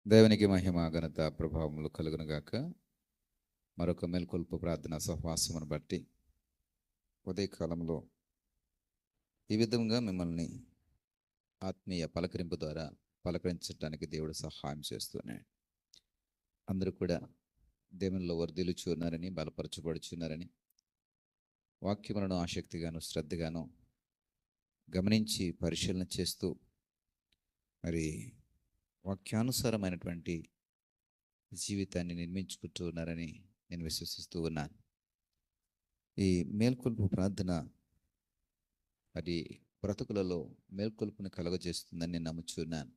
దేవునికి మహిమ ఘనత ప్రభావములు కలుగునుగాక. మరొక మేల్కొల్పు ప్రార్థన సహవాసమును బట్టి ఉదయకాలంలో ఈ విధంగా మిమ్మల్ని ఆత్మీయ పలకరింపు ద్వారా పలకరించడానికి దేవుడు సహాయం చేస్తున్నాడు. అందరూ కూడా దేవునిలో వర్ధిల్లుచున్నారని, బలపరచబడుచున్నారని, వాక్యములను ఆసక్తిగాను శ్రద్ధగాను గమనించి పరిశీలన చేస్తూ మరి వాక్యానుసారమైనటువంటి జీవితాన్ని నిర్మించుకుంటూ ఉన్నారని నేను విశ్వసిస్తూ ఉన్నాను. ఈ మేల్కొల్పు ప్రార్థన అది బ్రతుకులలో మేల్కొల్పుని కలుగజేస్తుందని నేను నమ్ముచున్నాను.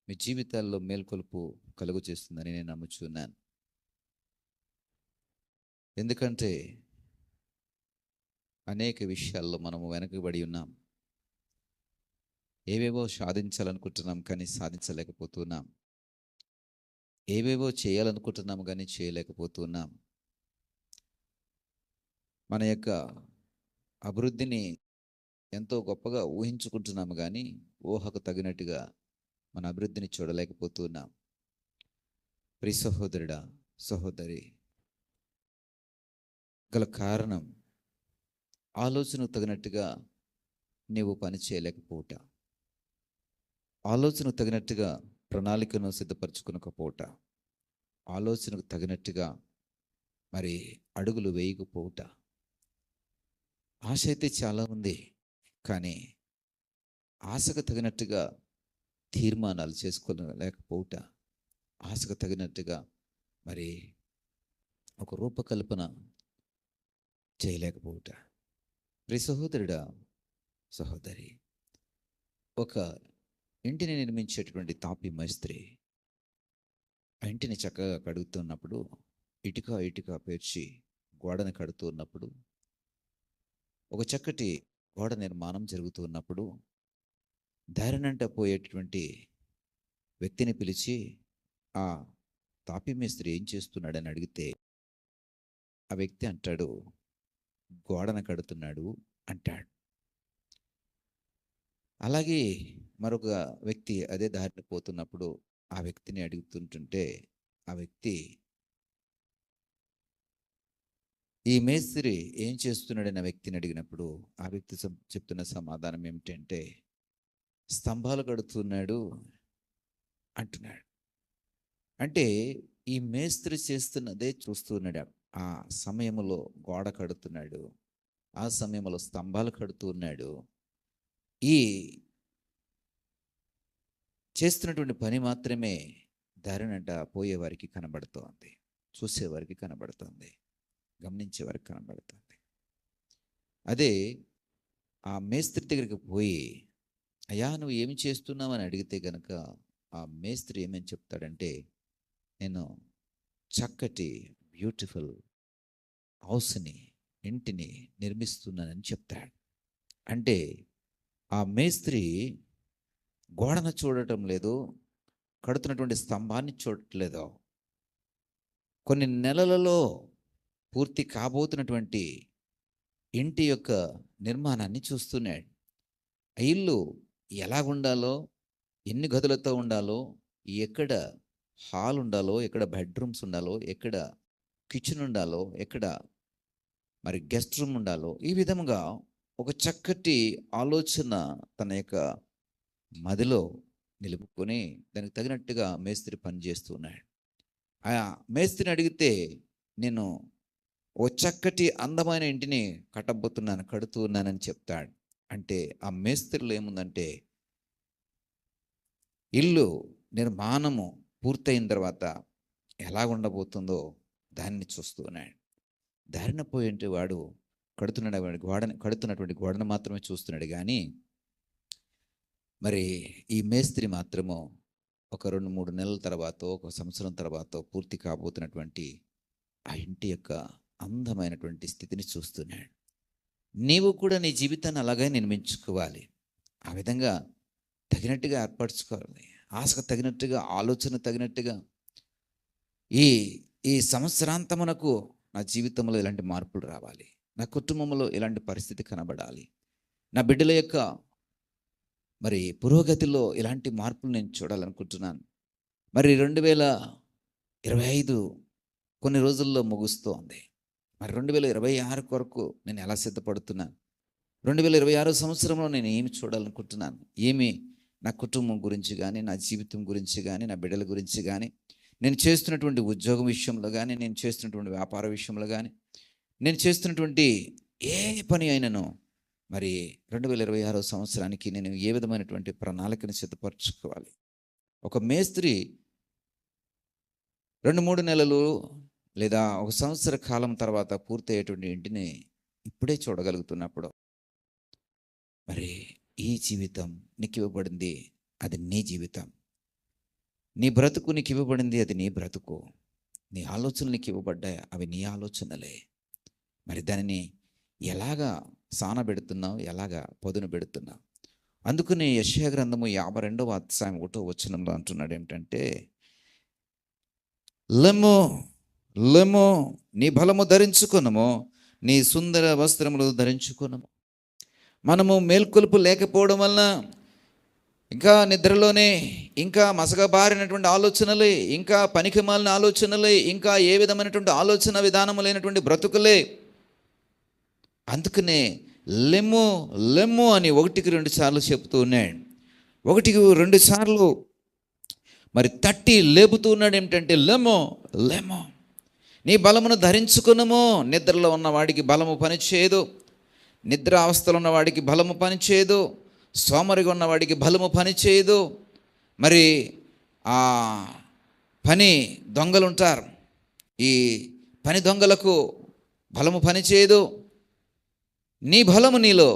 మీ జీవితాల్లో మేల్కొల్పు కలుగజేస్తుందని నేను నమ్ముచున్నాను. ఎందుకంటే అనేక విషయాల్లో మనము వెనకబడి ఉన్నాం. ఏవేవో సాధించాలనుకుంటున్నాం కానీ సాధించలేకపోతున్నాం. ఏవేవో చేయాలనుకుంటున్నాము కానీ చేయలేకపోతున్నాం. మన యొక్క అభివృద్ధిని ఎంతో గొప్పగా ఊహించుకుంటున్నాము కానీ ఊహకు తగినట్టుగా మన అభివృద్ధిని చూడలేకపోతున్నాం. ప్రియ సహోదరుడా, సహోదరి, గల కారణం ఆలోచనకు తగినట్టుగా నీవు పని చేయలేకపోవట, ఆలోచనకు తగినట్టుగా ప్రణాళికను సిద్ధపరచుకునకపోవట, ఆలోచనకు తగినట్టుగా మరి అడుగులు వేయకపోవట. ఆశ అయితే చాలా ఉంది, కానీ ఆశకు తగినట్టుగా తీర్మానాలు చేసుకోలేకపోవట, ఆశకు తగినట్టుగా మరి ఒక రూపకల్పన చేయలేకపోవట. ప్రియ సహోదరుడా, సహోదరి, ఒక ఇంటిని నిర్మించేటటువంటి తాపి మేస్త్రి ఆ ఇంటిని చక్కగా కడుగుతున్నప్పుడు, ఇటుక పేర్చి గోడను కడుతూ ఉన్నప్పుడు, ఒక చక్కటి గోడ నిర్మాణం జరుగుతూ ఉన్నప్పుడు దారినంట పోయేటటువంటి వ్యక్తిని పిలిచి ఆ తాపి మేస్త్రి ఏం చేస్తున్నాడని అడిగితే ఆ వ్యక్తి అంటాడు, గోడను కడుతున్నాడు అంటాడు. అలాగే మరొక వ్యక్తి అదే దారిని పోతున్నప్పుడు ఆ వ్యక్తిని అడుగుతుంటుంటే ఆ వ్యక్తి ఈ మేస్త్రి ఏం చేస్తున్నాడని ఆ వ్యక్తిని అడిగినప్పుడు ఆ వ్యక్తి చెప్తున్న సమాధానం ఏమిటంటే, స్తంభాలు కడుతున్నాడు అంటున్నాడు. అంటే ఈ మేస్త్రి చేస్తున్నదే చూస్తున్నాడు. ఆ సమయంలో గోడ కడుతున్నాడు, ఆ సమయంలో స్తంభాలు కడుతున్నాడు. ఈ చేస్తున్నటువంటి పని మాత్రమే దారినంట పోయేవారికి కనబడుతోంది, చూసేవారికి కనబడుతుంది, గమనించేవారికి కనబడుతుంది. అదే ఆ మేస్త్రి దగ్గరికి పోయి, అయ్యా నువ్వు ఏమి చేస్తున్నావు అని అడిగితే గనక ఆ మేస్త్రి ఏమని చెప్తాడంటే, నేను చక్కటి బ్యూటిఫుల్ హౌస్ని, ఇంటిని నిర్మిస్తున్నానని చెప్తాడు. అంటే ఆ మేస్త్రి గోడను చూడటం లేదు, కడుతున్నటువంటి స్తంభాన్ని చూడట్లేదు, కొన్ని నెలలలో పూర్తి కాబోతున్నటువంటి ఇంటి యొక్క నిర్మాణాన్ని చూస్తున్నాడు. ఆ ఇల్లు ఎలాగుండాలో, ఎన్ని గదులతో ఉండాలో, ఎక్కడ హాల్ ఉండాలో, ఎక్కడ బెడ్రూమ్స్ ఉండాలో, ఎక్కడ కిచెన్ ఉండాలో, ఎక్కడ మరి గెస్ట్ రూమ్ ఉండాలో, ఈ విధముగా ఒక చక్కటి ఆలోచన తన యొక్క మదిలో నిలుపుకొని దానికి తగినట్టుగా మేస్త్రి పనిచేస్తున్నాడు. ఆ మేస్త్రిని అడిగితే, నేను ఓ చక్కటి అందమైన ఇంటిని కడుతూ ఉన్నానని చెప్తాడు. అంటే ఆ మేస్త్రిలో ఏముందంటే, ఇల్లు నిర్మాణము పూర్తయిన తర్వాత ఎలా ఉండబోతుందో దాన్ని చూస్తూ ఉన్నాడు. దారిన పోయేంటి వాడు కడుతున్నటువంటి గోడను మాత్రమే చూస్తున్నాడు కానీ మరి ఈ మేస్త్రి మాత్రము ఒక 2-3 నెలల తర్వాత, ఒక సంవత్సరం తర్వాత పూర్తి కాబోతున్నటువంటి ఆ ఇంటి యొక్క అందమైనటువంటి స్థితిని చూస్తున్నాడు. నీవు కూడా నీ జీవితాన్ని అలాగే నిర్మించుకోవాలి. ఆ విధంగా తగినట్టుగా ఏర్పరచుకోవాలి. ఆశకు తగినట్టుగా, ఆలోచన తగినట్టుగా ఈ ఈ సంవత్సరాంతమునకు నా జీవితంలో ఇలాంటి మార్పులు రావాలి, నా కుటుంబంలో ఇలాంటి పరిస్థితి కనబడాలి, నా బిడ్డల యొక్క మరి పురోగతిలో ఇలాంటి మార్పులు నేను చూడాలనుకుంటున్నాను. మరి 2025 కొన్ని రోజుల్లో ముగుస్తోంది. మరి 2026 కొరకు నేను ఎలా సిద్ధపడుతున్నాను? 2026 సంవత్సరంలో నేను ఏమి చూడాలనుకుంటున్నాను? ఏమి నా కుటుంబం గురించి కానీ, నా జీవితం గురించి కానీ, నా బిడ్డల గురించి కానీ, నేను చేస్తున్నటువంటి ఉద్యోగం విషయంలో కానీ, నేను చేస్తున్నటువంటి వ్యాపార విషయంలో కానీ, నేను చేస్తున్నటువంటి ఏ పని అయినను మరి 2026 సంవత్సరానికి నేను ఏ విధమైనటువంటి ప్రణాళికను సిద్ధపరచుకోవాలి? ఒక మేస్త్రి 2-3 నెలలు లేదా ఒక సంవత్సర కాలం తర్వాత పూర్తయ్యేటువంటి ఇంటిని ఇప్పుడే చూడగలుగుతున్నప్పుడు, మరి ఈ జీవితం నీకు ఇవ్వబడింది, అది నీ జీవితం. నీ బ్రతుకు నీకు ఇవ్వబడింది, అది నీ బ్రతుకు. నీ ఆలోచనలు నీకు ఇవ్వబడ్డాయి, అవి నీ ఆలోచనలే. మరి దానిని ఎలాగా సానబెడుతున్నావు, ఎలాగా పదును పెడుతున్నావు? అందుకని యెషయా గ్రంథము 52వ అధ్యాయం 1వ వచనంలో అంటున్నాడు ఏమిటంటే, లెమ్ము లెమ్ము, నీ బలము ధరించుకొనుము, నీ సుందర వస్త్రములు ధరించుకొనుము. మనము మేల్కొలుపు లేకపోవడం వలన ఇంకా నిద్రలోనే, ఇంకా మసకబారినటువంటి ఆలోచనలే, ఇంకా పనికిమాలిన ఆలోచనలే, ఇంకా ఏ విధమైనటువంటి ఆలోచన విధానము లేనటువంటి బ్రతుకులే. అందుకనే లెమ్ము లెమ్ము అని 1కి 2 సార్లు చెప్తూ ఉన్నాడు. 1కి 2 సార్లు మరి తట్టి లేపుతూ ఉన్నాడు ఏమిటంటే, లెమ్ము లెమ్ము, నీ బలమును ధరించుకునుము. నిద్రలో ఉన్నవాడికి బలము పనిచేయదు, నిద్ర అవస్థలో ఉన్నవాడికి బలము పనిచేయదు, సోమరిగా ఉన్నవాడికి బలము పనిచేయదు. మరి ఆ పని దొంగలు ఉంటారు, ఈ పని దొంగలకు బలము పనిచేయదు. నీ బలము నీలో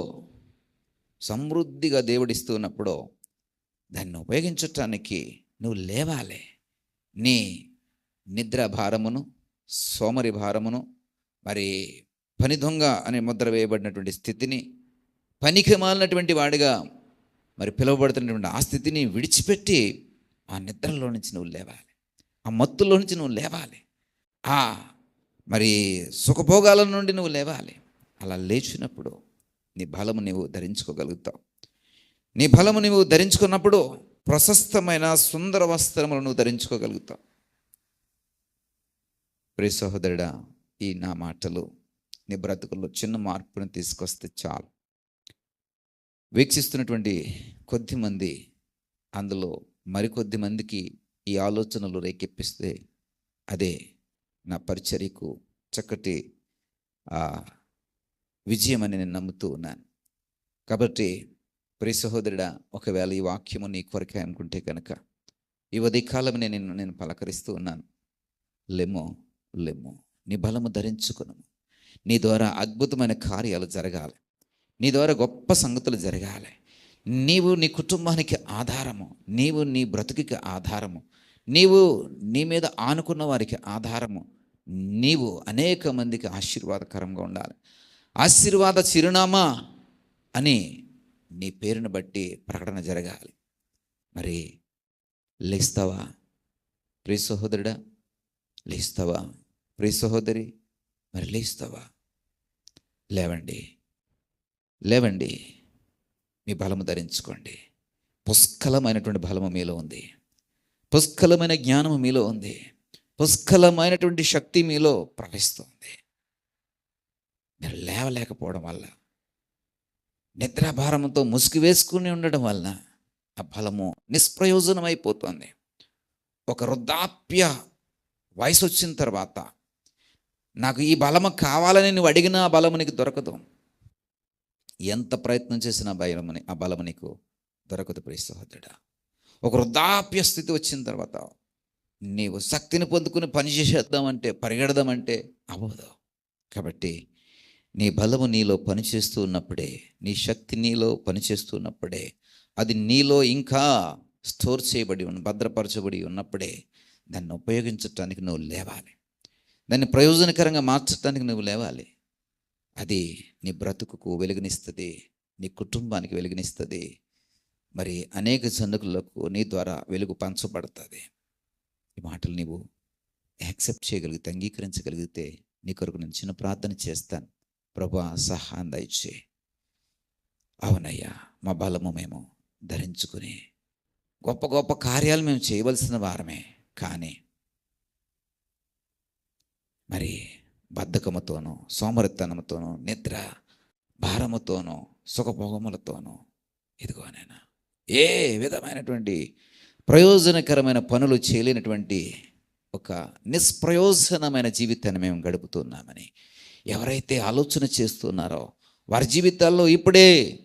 సమృద్ధిగా దేవుడిస్తున్నప్పుడు దాన్ని ఉపయోగించటానికి నువ్వు లేవాలి. నీ నిద్ర భారమును, సోమరి భారమును, మరి పని దొంగ అనే ముద్ర వేయబడినటువంటి స్థితిని, పనికి మాలినటువంటి వాడిగా మరి పిలువబడుతున్నటువంటి ఆ స్థితిని విడిచిపెట్టి ఆ నిద్రలో నుంచి నువ్వు లేవాలి, ఆ మత్తులో నుంచి నువ్వు లేవాలి, ఆ మరి సుఖభోగాల నుండి నువ్వు లేవాలి. అలా లేచినప్పుడు నీ బలము నీవు ధరించుకోగలుగుతావు. నీ బలము నీవు ధరించుకున్నప్పుడు ప్రశస్తమైన సుందర వస్త్రములు నువ్వు ధరించుకోగలుగుతావు. ప్రియ సహోదరుడా, ఈ నా మాటలు నీ బ్రతుకుల్లో చిన్న మార్పును తీసుకొస్తే చాలు. వీక్షిస్తున్నటువంటి కొద్దిమంది, అందులో మరికొద్ది మందికి ఈ ఆలోచనలు రేకెప్పిస్తే అదే నా పరిచర్యకు చక్కటి విజయం అని నేను నమ్ముతూ ఉన్నాను. కాబట్టి ప్రియ సహోదరుడా, ఒకవేళ ఈ వాక్యము నీ కొరకే అనుకుంటే కనుక ఈ ఉదయకాలం నేను పలకరిస్తూ ఉన్నాను. లెమ్ము లెమ్ము, నీ బలము ధరించుకును. నీ ద్వారా అద్భుతమైన కార్యాలు జరగాలి, నీ ద్వారా గొప్ప సంగతులు జరగాలి. నీవు నీ కుటుంబానికి ఆధారము, నీవు నీ బ్రతుకుకి ఆధారము, నీవు నీ మీద ఆనుకున్న వారికి ఆధారము, నీవు అనేక మందికి ఆశీర్వాదకరంగా ఉండాలి. ఆశీర్వాద చిరునామా అని నీ పేరును బట్టి ప్రకటన జరగాలి. మరి లేస్తావా ప్రియ సహోదరుడా? లేస్తావా ప్రియ సహోదరి? మరి లేస్తావా? లేవండి, లేవండి, మీ బలము ధరించుకోండి. పుష్కలమైనటువంటి బలము మీలో ఉంది, పుష్కలమైన జ్ఞానము మీలో ఉంది, పుష్కలమైనటువంటి శక్తి మీలో ప్రవహిస్తుంది. మీరు లేవలేకపోవడం వల్ల, నిద్రాభారంతో ముసుగు వేసుకుని ఉండడం వలన ఆ బలము నిష్ప్రయోజనమైపోతుంది. ఒక వృద్ధాప్య వయసు వచ్చిన తర్వాత నాకు ఈ బలము కావాలని నువ్వు అడిగినా ఆ బలము నీకు దొరకదు. ఎంత ప్రయత్నం చేసినా ఆ బలము నీకు దొరకదు ప్రియ సహోదరుడా. ఒక వృద్ధాప్య స్థితి వచ్చిన తర్వాత నీవు శక్తిని పొందుకుని పని చేసేద్దామంటే, పరిగెడదామంటే అవ్వదు. కాబట్టి నీ బలము నీలో పనిచేస్తూ ఉన్నప్పుడే, నీ శక్తి నీలో పనిచేస్తూ ఉన్నప్పుడే, అది నీలో ఇంకా స్టోర్ చేయబడి భద్రపరచబడి ఉన్నప్పుడే దాన్ని ఉపయోగించటానికి నువ్వు లేవాలి, దాన్ని ప్రయోజనకరంగా మార్చడానికి నువ్వు లేవాలి. అది నీ బ్రతుకుకు వెలుగునిస్తుంది, నీ కుటుంబానికి వెలుగునిస్తుంది, మరి అనేక జనులకు నీ ద్వారా వెలుగు పంచబడుతుంది. ఈ మాటలు నీవు యాక్సెప్ట్ చేయగలిగితే, అంగీకరించగలిగితే నీ కొరకు నేను చిన్న ప్రార్థన చేస్తాను. ప్రభువా, సహాయం దయచేయి. అవునయ్యా, మా బలము మేము ధరించుకుని గొప్ప గొప్ప కార్యాలు మేము చేయవలసిన వారమే. కానీ మరి బద్ధకముతోనూ, సోమరితనముతోనూ, నిద్ర భారముతోనూ, సుఖభోగములతోనూ, ఇదిగో నాయనా ఏ విధమైనటువంటి ప్రయోజనకరమైన పనులు చేయలేనటువంటి ఒక నిష్ప్రయోజనమైన జీవితాన్ని మేము గడుపుతున్నామని ఎవరైతే ఆలోచన చేస్తున్నారో వారి జీవితాల్లో ఇప్పుడే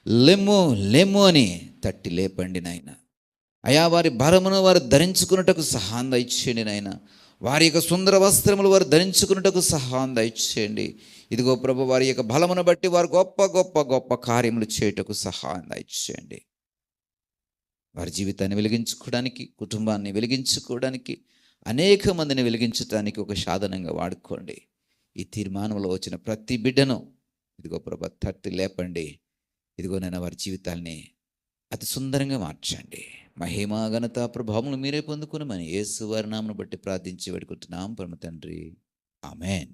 లెమ్ము లెమ్ము అని తట్టి లేపండి నాయన. అయా, వారి భారమును వారు ధరించుకున్నటకు సహాయం దయచేయండి నాయన. వారి యొక్క సుందర వస్త్రములు వారు ధరించుకున్నటకు సహాయం దయచేయండి. ఇదిగో ప్రభు, వారి యొక్క బలమును బట్టి వారు గొప్ప గొప్ప గొప్ప కార్యములు చేయుటకు సహాయం దయచేయండి. వారి జీవితాన్ని వెలిగించుకోవడానికి, కుటుంబాన్ని వెలిగించుకోవడానికి, అనేక మందిని వెలిగించడానికి ఒక సాధనంగా వాడుకోండి. ఈ తీర్మానంలో వచ్చిన ప్రతి బిడ్డను ఇదిగో ప్రభు తట్టి లేపండి. ఇదిగో నేను వారి జీవితాల్ని అతి సుందరంగా మార్చండి. మహిమ ఘనత ప్రభావములు మీరే పొందుకునమని యేసు వారి నామమును బట్టి ప్రార్థించి వేడుకుంటున్నాం పరమ తండ్రి. ఆమేన్.